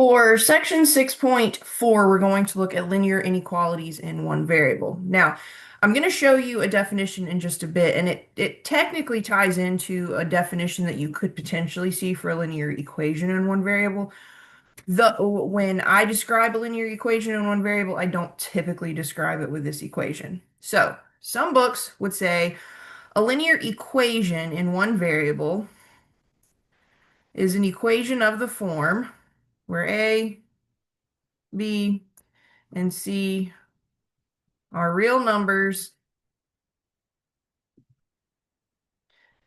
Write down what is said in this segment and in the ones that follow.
For section 6.4, we're going to look at linear inequalities in one variable. Now, I'm going to show you a definition in just a bit, and it technically ties into a definition that you could potentially see for a linear equation in one variable. When I describe a linear equation in one variable, I don't typically describe it with this equation. So, some books would say a linear equation in one variable is an equation of the form where A, B, and C are real numbers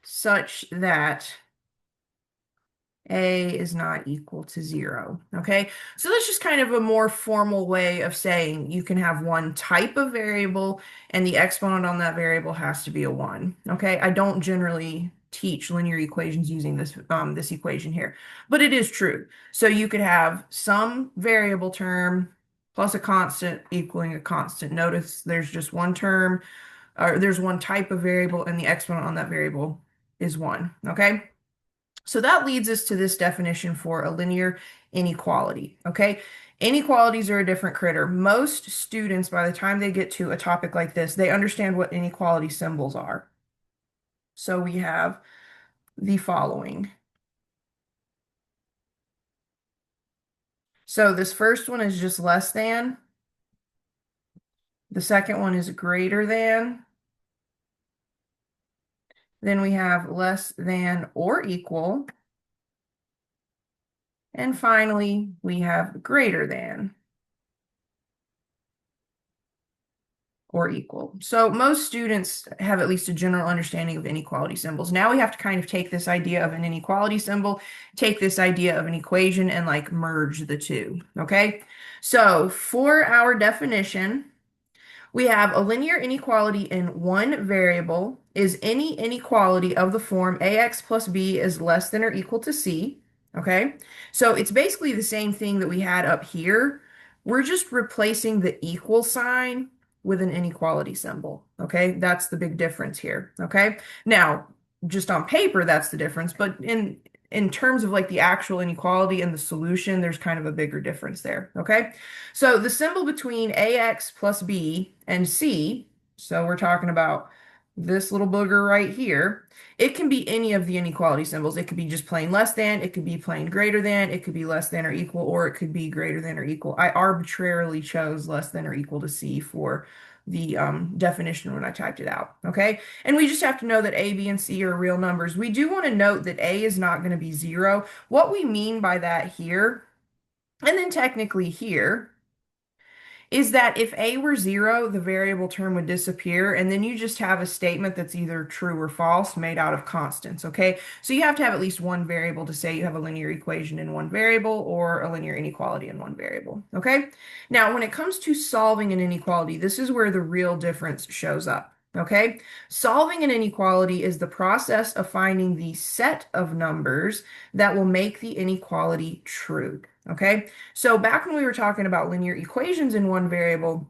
such that A is not equal to 0. Okay, so that's just kind of a more formal way of saying you can have one type of variable and the exponent on that variable has to be a 1. Okay, I don't generally teach linear equations using this equation here, but it is true. So you could have some variable term plus a constant equaling a constant. Notice there's just one term, or there's one type of variable, and the exponent on that variable is 1. Okay? So that leads us to this definition for a linear inequality. Okay? Inequalities are a different critter. Most students, by the time they get to a topic like this, they understand what inequality symbols are. So we have the following. So this first one is just less than. The second one is greater than. Then we have less than or equal. And finally, we have greater than or equal. So most students have at least a general understanding of inequality symbols. Now we have to kind of take this idea of an inequality symbol, take this idea of an equation, and like merge the two. Okay? So for our definition, we have a linear inequality in one variable is any inequality of the form ax plus b is less than or equal to c. Okay, so it's basically the same thing that we had up here. We're just replacing the equal sign with an inequality symbol. Okay, that's the big difference here. Okay, now just on paper, that's the difference, but in terms of like the actual inequality and the solution, there's kind of a bigger difference there. Okay, so the symbol between ax plus b and c, so we're talking about this little booger right here, it can be any of the inequality symbols. It could be just plain less than, it could be plain greater than, it could be less than or equal, or it could be greater than or equal. I arbitrarily chose less than or equal to c for the definition when I typed it out. Okay, and we just have to know that a, b, and c are real numbers. We do want to note that a is not going to be 0. What we mean by that here, and then technically here, is that if a were 0, the variable term would disappear, and then you just have a statement that's either true or false made out of constants, okay? So you have to have at least one variable to say you have a linear equation in one variable or a linear inequality in one variable, okay? Now, when it comes to solving an inequality, this is where the real difference shows up. Okay, solving an inequality is the process of finding the set of numbers that will make the inequality true. Okay, so back when we were talking about linear equations in one variable,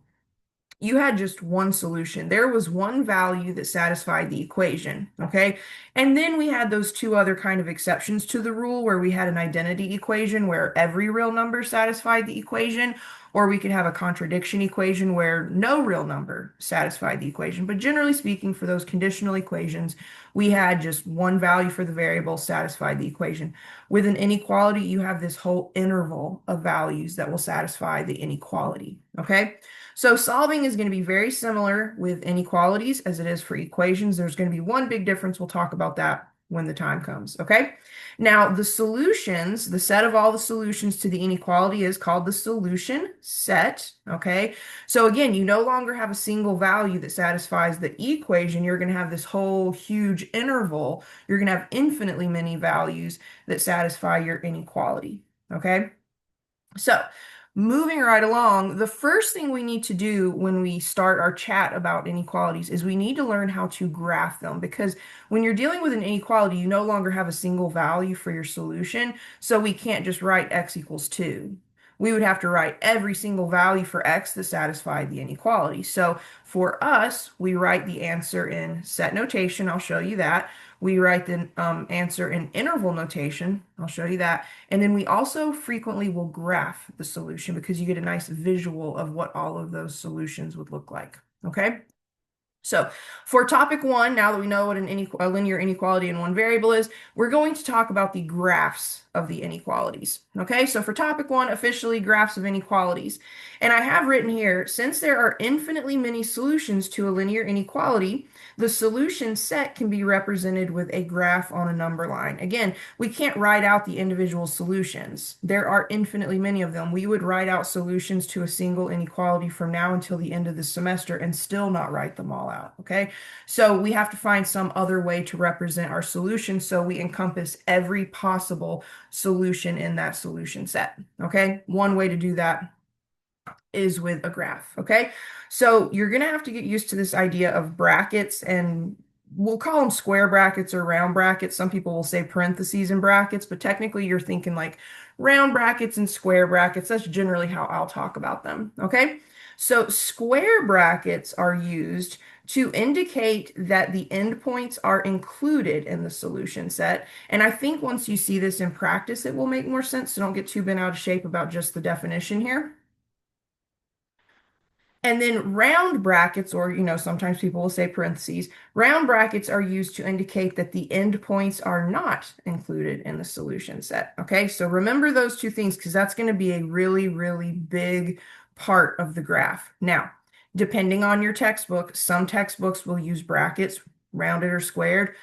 you had just one solution. There was one value that satisfied the equation, okay? And then we had those two other kind of exceptions to the rule where we had an identity equation where every real number satisfied the equation, or we could have a contradiction equation where no real number satisfied the equation. But generally speaking, for those conditional equations, we had just one value for the variable satisfied the equation. With an inequality, you have this whole interval of values that will satisfy the inequality, okay? So solving is going to be very similar with inequalities as it is for equations. There's going to be one big difference. We'll talk about that when the time comes, okay? Now, the solutions, the set of all the solutions to the inequality is called the solution set, okay? So again, you no longer have a single value that satisfies the equation. You're going to have this whole huge interval. You're going to have infinitely many values that satisfy your inequality, okay? So, moving right along, the first thing we need to do when we start our chat about inequalities is we need to learn how to graph them, because when you're dealing with an inequality, you no longer have a single value for your solution, so we can't just write x equals 2. we would have to write every single value for x that satisfied the inequality. So for us, we write the answer in set notation. I'll show you that. We write the answer in interval notation. I'll show you that. And then we also frequently will graph the solution because you get a nice visual of what all of those solutions would look like. Okay? So for topic one, now that we know what a linear inequality in one variable is, we're going to talk about the graphs of the inequalities. Okay, so for topic one, officially graphs of inequalities. And I have written here, since there are infinitely many solutions to a linear inequality, the solution set can be represented with a graph on a number line. Again, we can't write out the individual solutions. There are infinitely many of them. We would write out solutions to a single inequality from now until the end of the semester and still not write them all out, okay? So we have to find some other way to represent our solution so we encompass every possible solution in that solution set, okay? One way to do that is with a graph, okay? So you're gonna have to get used to this idea of brackets, and we'll call them square brackets or round brackets. Some people will say parentheses and brackets, but technically you're thinking like round brackets and square brackets. That's generally how I'll talk about them, okay? So square brackets are used to indicate that the endpoints are included in the solution set. And I think once you see this in practice, it will make more sense. So don't get too bent out of shape about just the definition here. And then round brackets, or sometimes people will say parentheses, round brackets are used to indicate that the endpoints are not included in the solution set. Okay, so remember those two things because that's going to be a really, really big part of the graph. Now, depending on your textbook, some textbooks will use brackets, rounded or squared.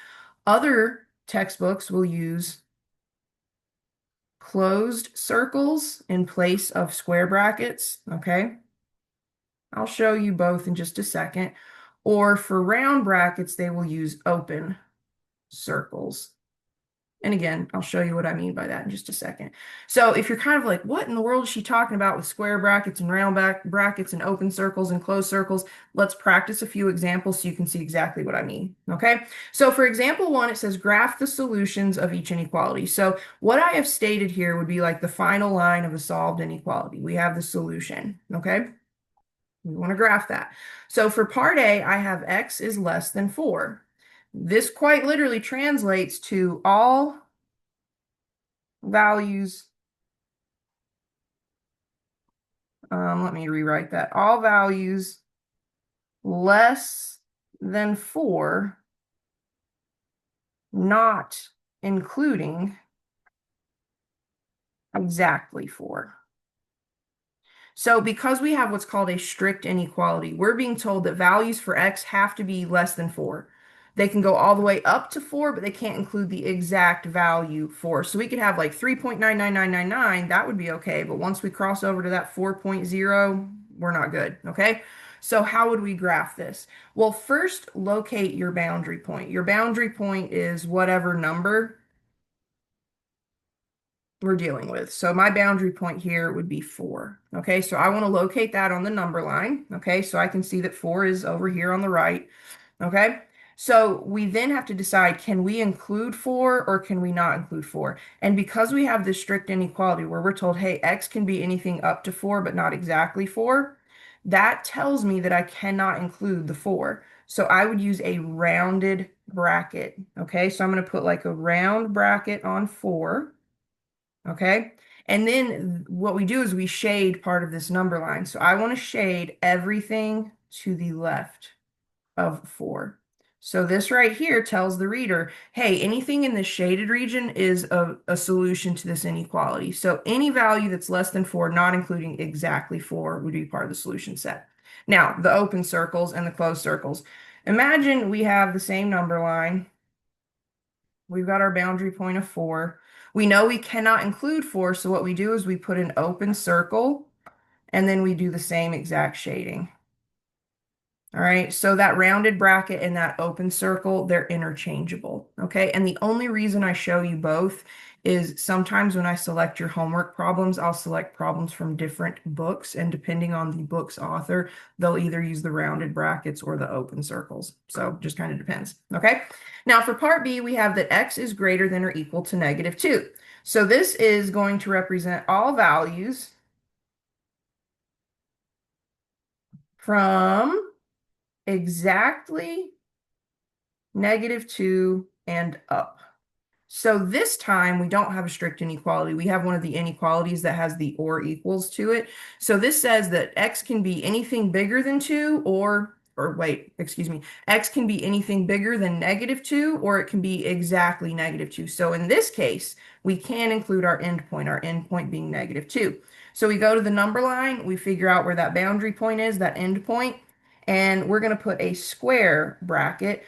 Other textbooks will use closed circles in place of square brackets. Okay. I'll show you both in just a second. Or for round brackets, they will use open circles. And again, I'll show you what I mean by that in just a second. So if you're kind of like, what in the world is she talking about with square brackets and round brackets and open circles and closed circles? Let's practice a few examples so you can see exactly what I mean. Okay. So for example one, it says graph the solutions of each inequality. So what I have stated here would be like the final line of a solved inequality. We have the solution. Okay. We want to graph that. So for part A, I have x is less than 4. This quite literally translates to all values. Let me rewrite that. All values less than 4, not including exactly 4. So because we have what's called a strict inequality, we're being told that values for x have to be less than 4. They can go all the way up to 4, but they can't include the exact value 4. So we could have like 3.99999, that would be okay. But once we cross over to that 4.0, we're not good, okay? So how would we graph this? Well, first locate your boundary point. Your boundary point is whatever number we're dealing with. So my boundary point here would be 4. Okay, so I want to locate that on the number line. Okay, so I can see that 4 is over here on the right. Okay, so we then have to decide, can we include 4 or can we not include 4? And because we have this strict inequality where we're told, hey, x can be anything up to 4, but not exactly 4, that tells me that I cannot include the 4. So I would use a rounded bracket. Okay, so I'm going to put like a round bracket on 4. Okay. And then what we do is we shade part of this number line. So I want to shade everything to the left of 4. So this right here tells the reader, hey, anything in the shaded region is a solution to this inequality. So any value that's less than 4, not including exactly 4, would be part of the solution set. Now, the open circles and the closed circles. Imagine we have the same number line. We've got our boundary point of 4. We know we cannot include 4, so what we do is we put an open circle, and then we do the same exact shading. All right, so that rounded bracket and that open circle, they're interchangeable, okay? And the only reason I show you both is sometimes when I select your homework problems, I'll select problems from different books, and depending on the book's author, they'll either use the rounded brackets or the open circles. So just kind of depends, okay? Now for part B, we have that x is greater than or equal to -2. So this is going to represent all values from exactly -2 and up. So this time we don't have a strict inequality. We have one of the inequalities that has the or equals to it. So this says that x can be anything bigger than 2 or wait, excuse me, x can be anything bigger than -2 or it can be exactly -2. So in this case, we can include our endpoint being -2. So we go to the number line, we figure out where that boundary point is, that endpoint, and we're going to put a square bracket.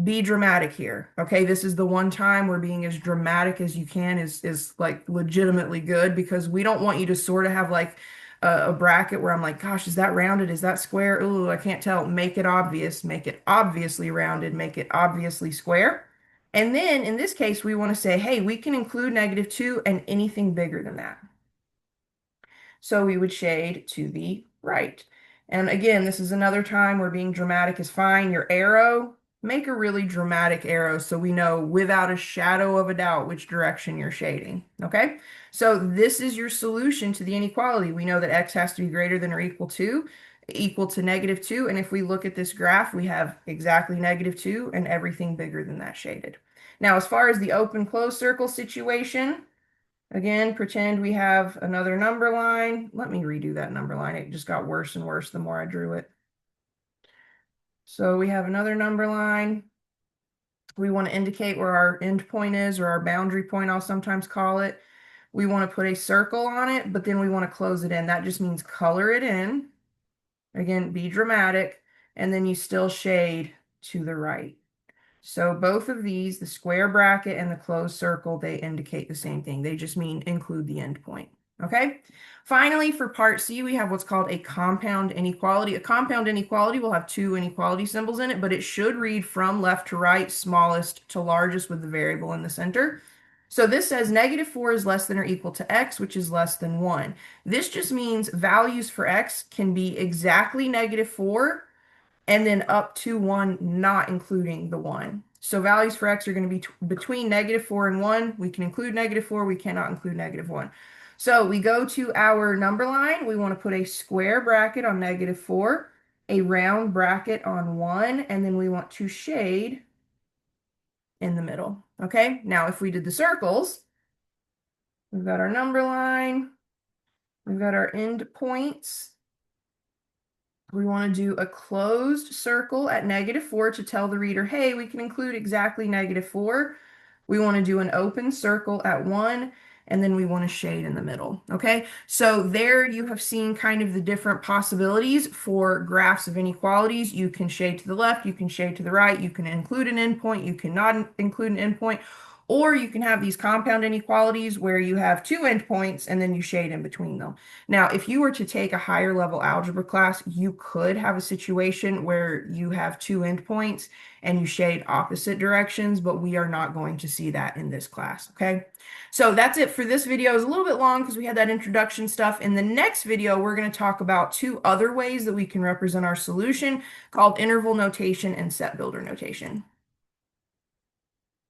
Be dramatic here. Okay, this is the one time where being as dramatic as you can is like legitimately good, because we don't want you to sort of have like a bracket where I'm like, gosh, is that rounded? Is that square? Ooh, I can't tell. Make it obvious. Make it obviously rounded. Make it obviously square. And then in this case, we want to say, hey, we can include -2 and anything bigger than that. So we would shade to the right. And again, this is another time where being dramatic is fine. Your arrow, make a really dramatic arrow so we know without a shadow of a doubt which direction you're shading. Okay? So this is your solution to the inequality. We know that x has to be greater than or equal to -2. And if we look at this graph, we have exactly -2 and everything bigger than that shaded. Now, as far as the open closed circle situation, again, pretend we have another number line. Let me redo that number line. It just got worse and worse the more I drew it. So we have another number line. We want to indicate where our end point is, or our boundary point, I'll sometimes call it. We want to put a circle on it, but then we want to close it in. That just means color it in. Again, be dramatic, and then you still shade to the right. So both of these, the square bracket and the closed circle, they indicate the same thing. They just mean include the endpoint. Okay. Finally, for part C, we have what's called a compound inequality. A compound inequality will have two inequality symbols in it, but it should read from left to right, smallest to largest with the variable in the center. So this says -4 is less than or equal to x, which is less than 1. This just means values for x can be exactly -4 and then up to 1, not including the 1. So values for x are going to be between -4 and 1. We can include -4. We cannot include -1. So we go to our number line. We want to put a square bracket on -4, a round bracket on 1, and then we want to shade in the middle. Okay, now if we did the circles, we've got our number line, we've got our end points. We want to do a closed circle at -4 to tell the reader, hey, we can include exactly -4. We want to do an open circle at 1, and then we want to shade in the middle. Okay, so there you have seen kind of the different possibilities for graphs of inequalities. You can shade to the left, you can shade to the right, you can include an endpoint, you cannot include an endpoint, or you can have these compound inequalities where you have two endpoints and then you shade in between them. Now, if you were to take a higher level algebra class, you could have a situation where you have two endpoints and you shade opposite directions, but we are not going to see that in this class, okay? So that's it for this video. It's a little bit long because we had that introduction stuff. In the next video, we're going to talk about two other ways that we can represent our solution, called interval notation and set builder notation.